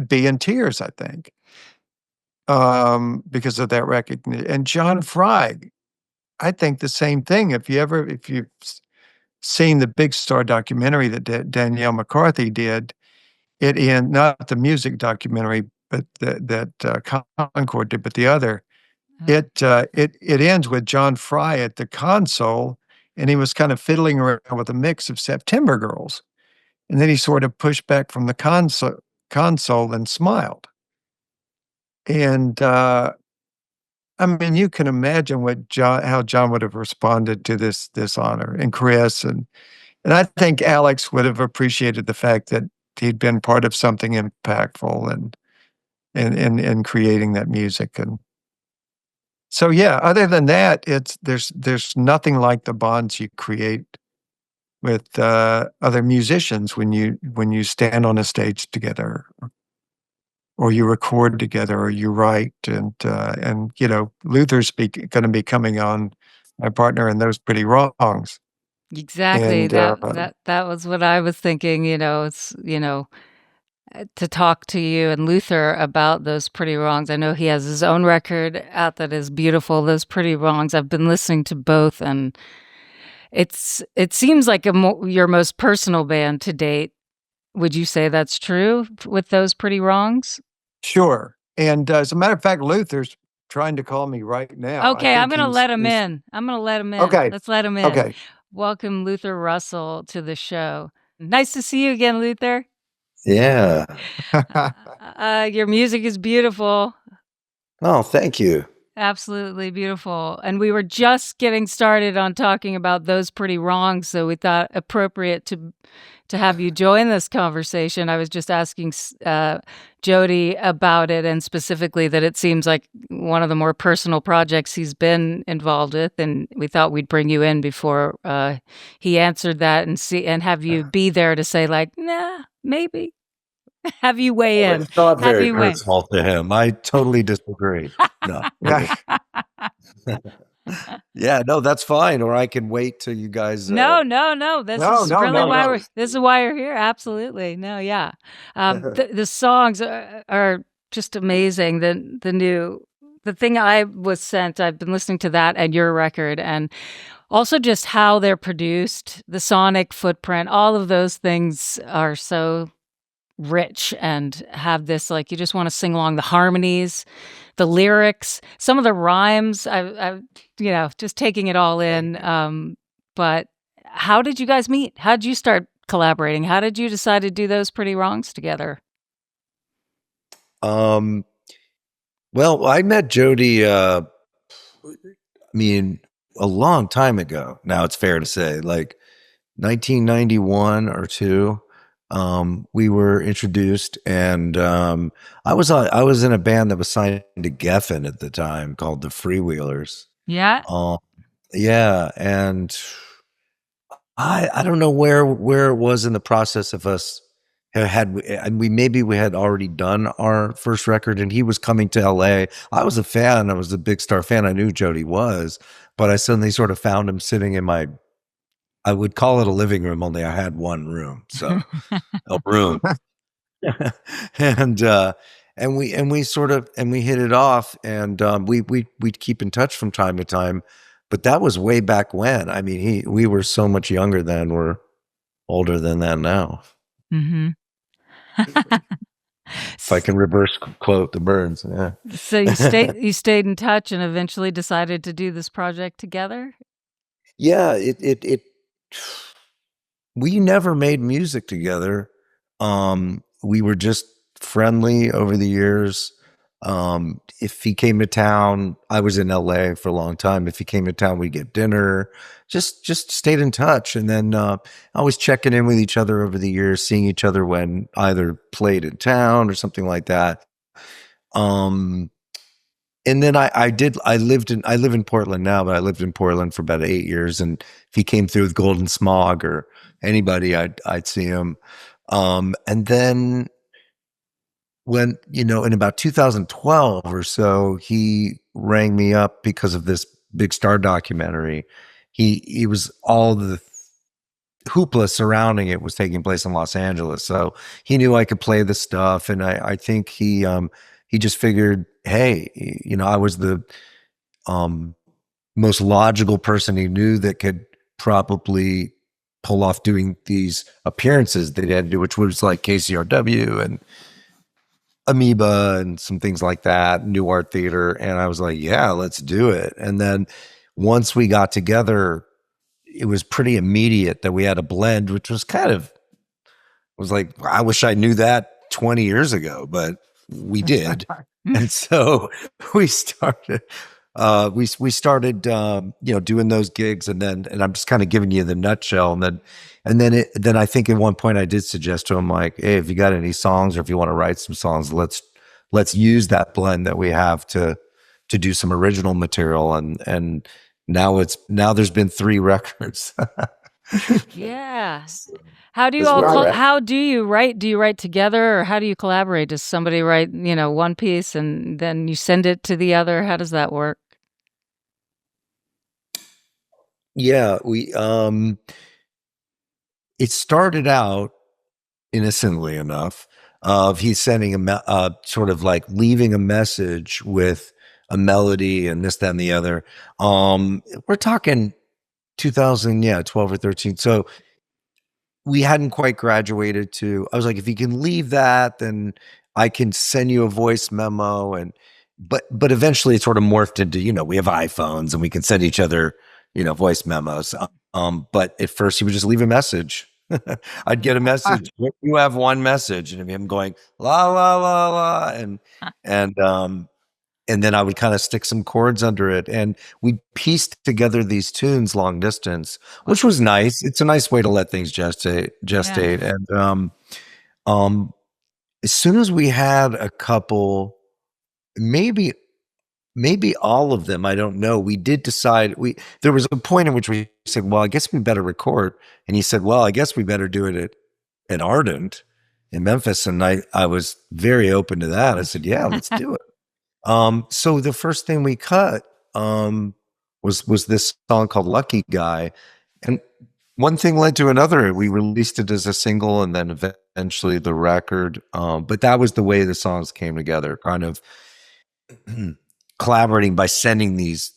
be in tears, I think, because of that recognition. And John Fry, I think the same thing. If you've seen the Big Star documentary that Danielle McCarthy did, not the music documentary, but Concord did, but the other. Oh, It ends with John Fry at the console, and he was kind of fiddling around with a mix of September Girls, and then he sort of pushed back from the console and smiled. And, I mean, you can imagine how John would have responded to this honor, and Chris, and I think Alex would have appreciated the fact that he'd been part of something impactful and in creating that music, and so, yeah, other than that, there's nothing like the bonds you create with, other musicians when you stand on a stage together, or you record together, or you write, Luther's gonna be coming on, my partner in Those Pretty Wrongs, exactly. and, That was what I was thinking, to talk to you and Luther about Those Pretty Wrongs. I know he has his own record out that is beautiful, Those Pretty Wrongs. I've been listening to both, and it seems like your most personal band to date. Would you say that's true with Those Pretty Wrongs? sure, and, as a matter of fact, Luther's trying to call me right now. I Okay, I'm think gonna let him he's in. I'm gonna let him in. okay, Let's let him in. okay. Welcome Luther Russell to the show. Nice to see you again, Luther. Yeah. Your music is beautiful. Oh, thank you. Absolutely beautiful. And we were just getting started on talking about Those Pretty Wrongs, so we thought appropriate to have you join this conversation. I was just asking Jody about it, and specifically that it seems like one of the more personal projects he's been involved with, and we thought we'd bring you in before he answered that and have you be there to say like, nah, maybe. Have you weigh Well, in. it's not Have very you weigh. personal to him. I totally disagree. No. Yeah, no, that's fine, or I can wait till you guys, No, no, no. This No, is no, really no, why no. this is why you're here. Absolutely. No, yeah. The songs are just amazing. The thing I was sent, I've been listening to that and your record, and also just how they're produced, the sonic footprint, all of those things are so rich and have this, like, you just want to sing along. The harmonies, the lyrics, some of the rhymes, just taking it all in. But how did you guys meet? How did you start collaborating? How did you decide to do Those Pretty Wrongs together? um, well, I met Jody, I mean, a long time ago. Now it's fair to say, like 1991 or 2. We were introduced, and I was in a band that was signed to Geffen at the time called the Freewheelers. Yeah. Um, yeah, and I don't know where it was in the process of us and we had already done our first record, and he was coming to LA. I was a fan. I was a big star fan. I knew Jody was, but I suddenly sort of found him sitting in my, I would call it a living room, only I had one room. So a room. and we hit it off, and we'd keep in touch from time to time, but that was way back when. I mean, we were so much younger then. We're older than that now. Mm-hmm. If I can reverse quote the Birds. Yeah. So you stayed in touch and eventually decided to do this project together? Yeah, we never made music together. We were just friendly over the years. If he came to town, I was in LA for a long time. If he came to town, we'd get dinner, just stayed in touch. And then always checking in with each other over the years, seeing each other when either played in town or something like that. And then I live in Portland now, but I lived in Portland for about 8 years. And if he came through with Golden Smog or anybody, I'd see him. And then when, in about 2012 or so, he rang me up because of this Big Star documentary. He was all the hoopla surrounding it was taking place in Los Angeles. So he knew I could play the stuff. And I think he just figured, hey, I was the most logical person he knew that could probably pull off doing these appearances that he had to do, which was like KCRW and Amoeba and some things like that, New Art Theater. And I was like, yeah, let's do it. And then once we got together, it was pretty immediate that we had a blend, which was was like, I wish I knew that 20 years ago, but we did. And so we started, doing those gigs, and I'm just kind of giving you the nutshell. And then I think at one point I did suggest to him, like, hey, if you got any songs or if you want to write some songs, let's use that blend that we have to do some original material. And now there's been 3 records. Yeah. How do you write? Do you write together, or how do you collaborate? Does somebody write, one piece and then you send it to the other? How does that work? Yeah, it started out innocently enough of he's sending sort of like leaving a message with a melody and this, that, and the other. We're talking 2012 or 13. So we hadn't quite graduated to, I was like, if you can leave that, then I can send you a voice memo. But eventually it sort of morphed into, we have iPhones and we can send each other, voice memos. But at first he would just leave a message. I'd get a message. You have one message, and him going la la la la, and then I would kind of stick some chords under it, and we pieced together these tunes long distance, which was nice. It's a nice way to let things gestate. Yeah. And as soon as we had a couple, maybe all of them, I don't know, we did decide, there was a point in which we said, well, I guess we better record. And he said, well, I guess we better do it at Ardent in Memphis. And I was very open to that. I said, yeah, let's do it. So the first thing we cut was this song called Lucky Guy. And one thing led to another. We released it as a single and then eventually the record. But that was the way the songs came together, kind of collaborating by sending these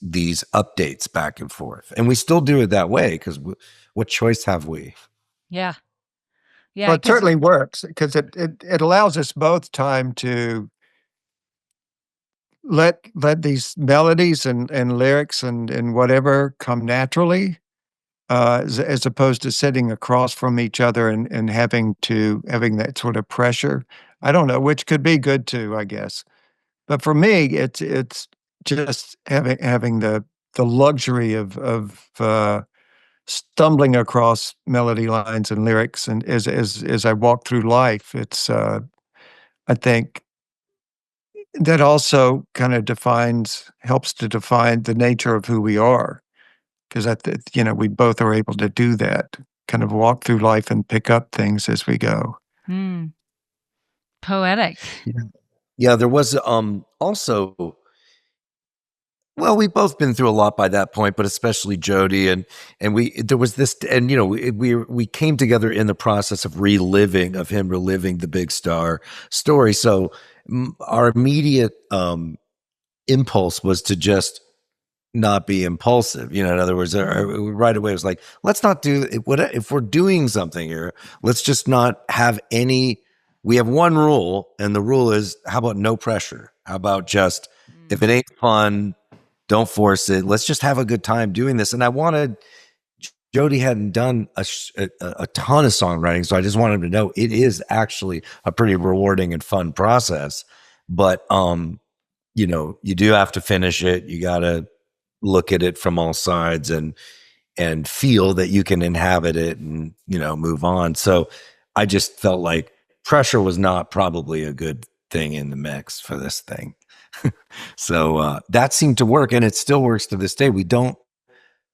updates back and forth. And we still do it that way because what choice have we? Yeah. Well, it certainly works because it allows us both time to let these melodies and lyrics and whatever come naturally, as opposed to sitting across from each other and having that sort of pressure. I don't know, which could be good too, I guess. But for me, it's just having the luxury of stumbling across melody lines and lyrics, and as I walk through life, it's I think that also kind of helps to define the nature of who we are, because we both are able to do that, kind of walk through life and pick up things as we go. Mm. Poetic. Yeah, there was also, well, we've both been through a lot by that point, but especially Jody, and there was this, and we came together in the process of him reliving the Big Star story. So our immediate impulse was to just not be impulsive. In other words, right away it was like, let's not do it. If we're doing something here, let's just not have any. We have one rule, and the rule is, how about no pressure? How about just, if it ain't fun, don't force it. Let's just have a good time doing this. And I wanted, Jody hadn't done a ton of songwriting, so I just wanted him to know it is actually a pretty rewarding and fun process. But you do have to finish it. You got to look at it from all sides and feel that you can inhabit it and move on. So I just felt like pressure was not probably a good thing in the mix for this thing. So that seemed to work, and it still works to this day. We don't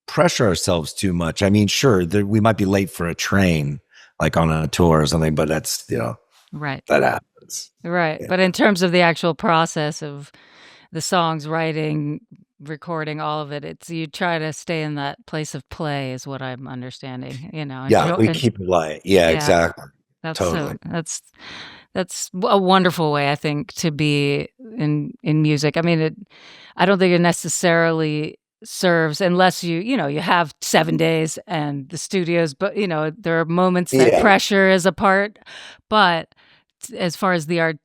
pressure ourselves too much. I mean, sure, we might be late for a train, like on a tour or something, but that's right. That happens, right? Yeah. But in terms of the actual process of the songs, writing, recording, all of it, you try to stay in that place of play, is what I'm understanding. Yeah, we keep it light. Yeah, exactly. That's Totally. that's a wonderful way, I think, to be in music. I mean, I don't think it necessarily serves, unless you have 7 days and the studios, but there are moments that pressure is a part, but as far as the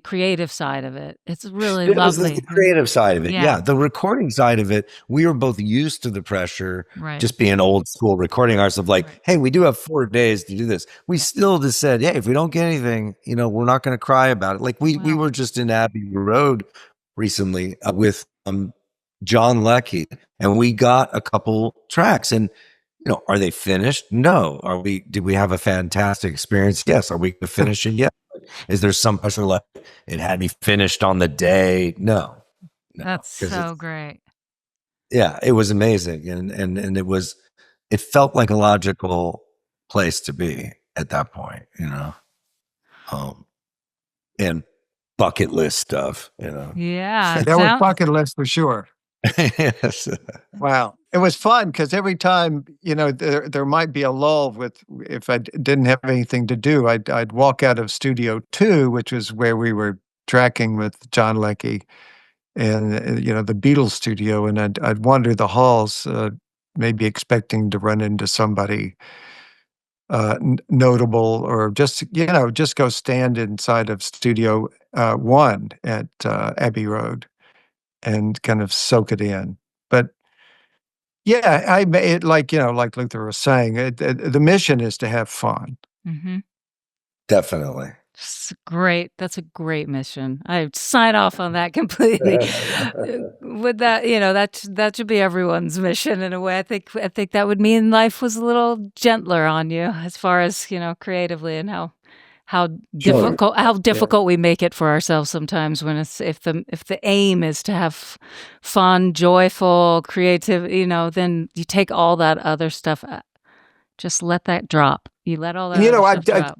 creative side of it, it's really lovely. The creative side of it. Yeah. The recording side of it, we were both used to the pressure, just being old school recording artists of like, hey, we do have 4 days to do this. We still just said, hey, if we don't get anything, we're not going to cry about it. Like we were just in Abbey Road recently with John Leckie, and we got a couple tracks, and are they finished? No. Did we have a fantastic experience? Yes. Are we finishing? Yes. Is there some pressure like it had me finished on the day? No. That's so great. Yeah, it was amazing, and it felt like a logical place to be at that point, and bucket list stuff, Yeah, that was bucket list for sure. Yes. Wow. It was fun because every time, there might be a lull if I didn't have anything to do, I'd walk out of Studio 2, which was where we were tracking with John Leckie and, the Beatles studio. And I'd wander the halls, maybe expecting to run into somebody notable, or just go stand inside of Studio 1 at Abbey Road and kind of soak it in. But yeah, like Luther was saying, the mission is to have fun. Mm-hmm. Definitely. Great. That's a great mission. I sign off on that completely. With that, that should be everyone's mission in a way. I think that would mean life was a little gentler on you, as far as creatively, and how difficult we make it for ourselves sometimes, when if the aim is to have fun, joyful, creative, then you take all that other stuff, just let that drop. You let all that other stuff drop.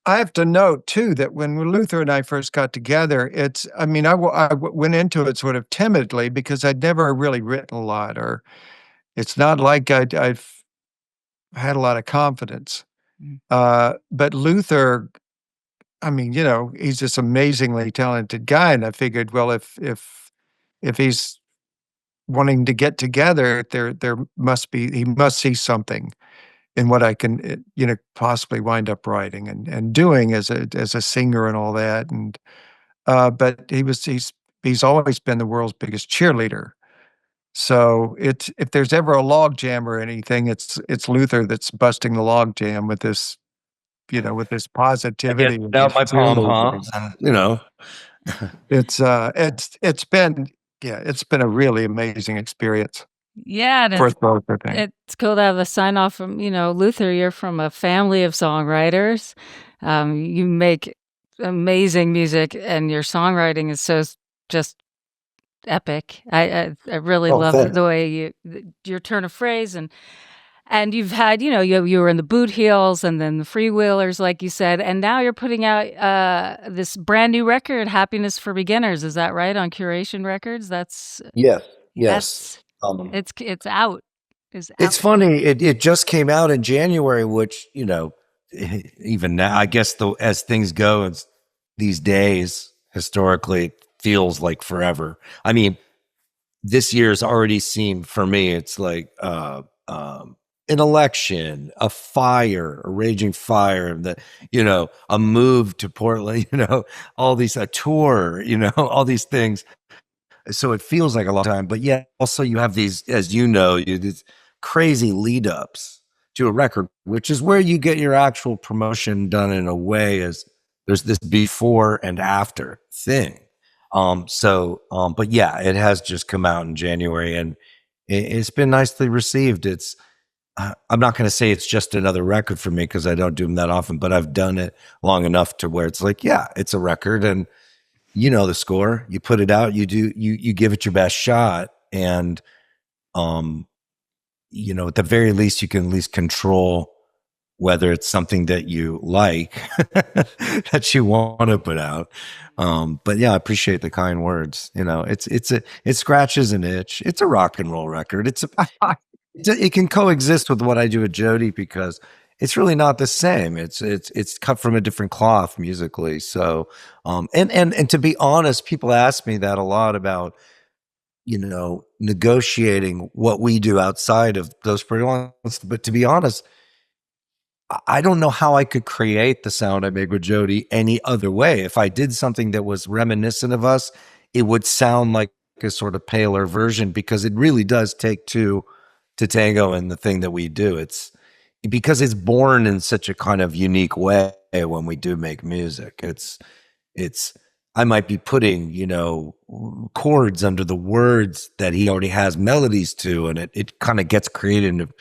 I have to note too that when Luther and I first got together, I went into it sort of timidly because I'd never really written a lot, or it's not like I've had a lot of confidence. But Luther, he's this amazingly talented guy, and I figured, well, if he's wanting to get together, he must see something in what I can, possibly wind up writing and doing as a singer and all that. And but he's always been the world's biggest cheerleader. So if there's ever a log jam or anything, it's Luther that's busting the log jam with this, with this positivity. Out my pom poms, it's been a really amazing experience. Yeah, and it's cool to have a sign off from, Luther, you're from a family of songwriters. You make amazing music, and your songwriting is so just epic. I really love the way your turn of phrase, and And you've had, you were in the Boot Heels and then the Freewheelers, like you said, and now you're putting out this brand new record, Happiness for Beginners. Is that right? On Curation Records? Yes. That's it's out. It's funny. It just came out in January, which, even now, I guess as things go, these days historically feels like forever. I mean, this year's already seemed for me. It's like an election, a fire, a raging fire, a move to Portland, all these, a tour, all these things. So it feels like a long time, but yeah, also you have these, as these crazy lead ups to a record, which is where you get your actual promotion done in a way as there's this before and after thing. But yeah, it has just come out in January and it's been nicely received. I'm not going to say it's just another record for me because I don't do them that often, but I've done it long enough to where it's like, yeah, it's a record and the score, you put it out, you give it your best shot. And, at the very least, you can at least control whether it's something that you like that you want to put out. But yeah, I appreciate the kind words. It scratches an itch. It's a rock and roll record. It can coexist with what I do with Jody because it's really not the same. It's cut from a different cloth musically. So, and to be honest, people ask me that a lot about, negotiating what we do outside of those pretty ones. But to be honest, I don't know how I could create the sound I make with Jody any other way. If I did something that was reminiscent of us, it would sound like a sort of paler version because it really does take two to tango in the thing that we do. It's because it's born in such a kind of unique way when we do make music. I might be putting, chords under the words that he already has melodies to, and it kind of gets created in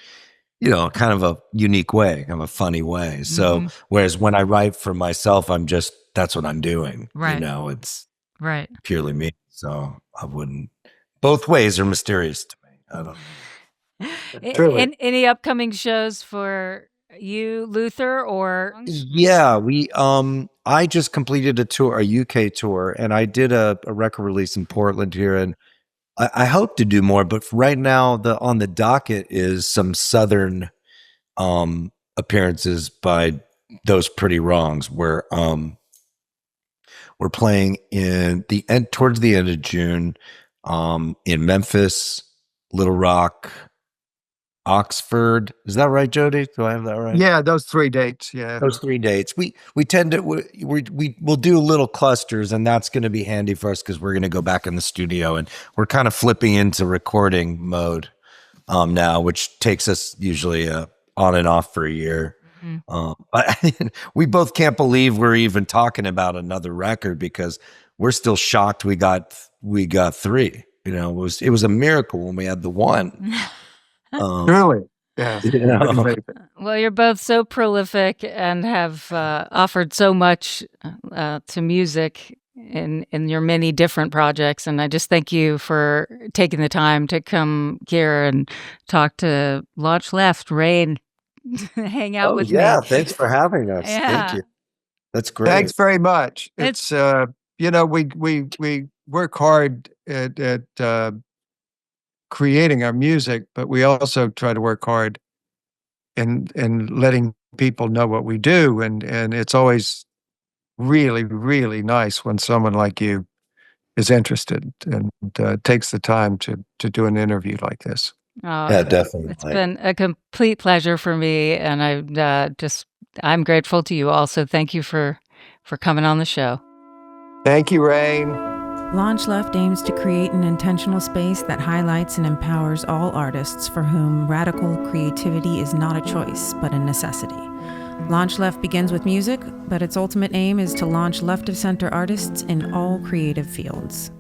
kind of a unique way, kind of a funny way. So, whereas when I write for myself, that's what I'm doing. Right. It's right. Purely me. So I wouldn't, both ways are mysterious to me. I don't know. Any upcoming shows for you, Luther, or? Yeah, I just completed a UK tour, and I did a record release in Portland here, and I hope to do more. But right now, on the docket is some Southern appearances by Those Pretty Wrongs, where we're playing towards the end of June, in Memphis, Little Rock, Oxford. Is that right, Jody? Do I have that right? Yeah, those 3 dates. Yeah, those 3 dates. We tend to we'll do little clusters, and that's going to be handy for us because we're going to go back in the studio, and we're kind of flipping into recording mode now, which takes us usually on and off for a year. But we both can't believe we're even talking about another record because we're still shocked we got 3. It was a miracle when we had the 1. Really? Yeah. Well, you're both so prolific and have offered so much to music in your many different projects, and I just thank you for taking the time to come here and talk to LaunchLeft, Rain, hang out with me. Yeah, thanks for having us. Yeah. Thank you. That's great. Thanks very much. It's we work hard at creating our music, but we also try to work hard in letting people know what we do, and it's always really, really nice when someone like you is interested and takes the time to do an interview like this. Oh, yeah, definitely. It's been a complete pleasure for me, and I'm grateful to you also. Thank you for coming on the show. Thank you, Rain. LaunchLeft aims to create an intentional space that highlights and empowers all artists for whom radical creativity is not a choice, but a necessity. LaunchLeft begins with music, but its ultimate aim is to launch left-of-center artists in all creative fields.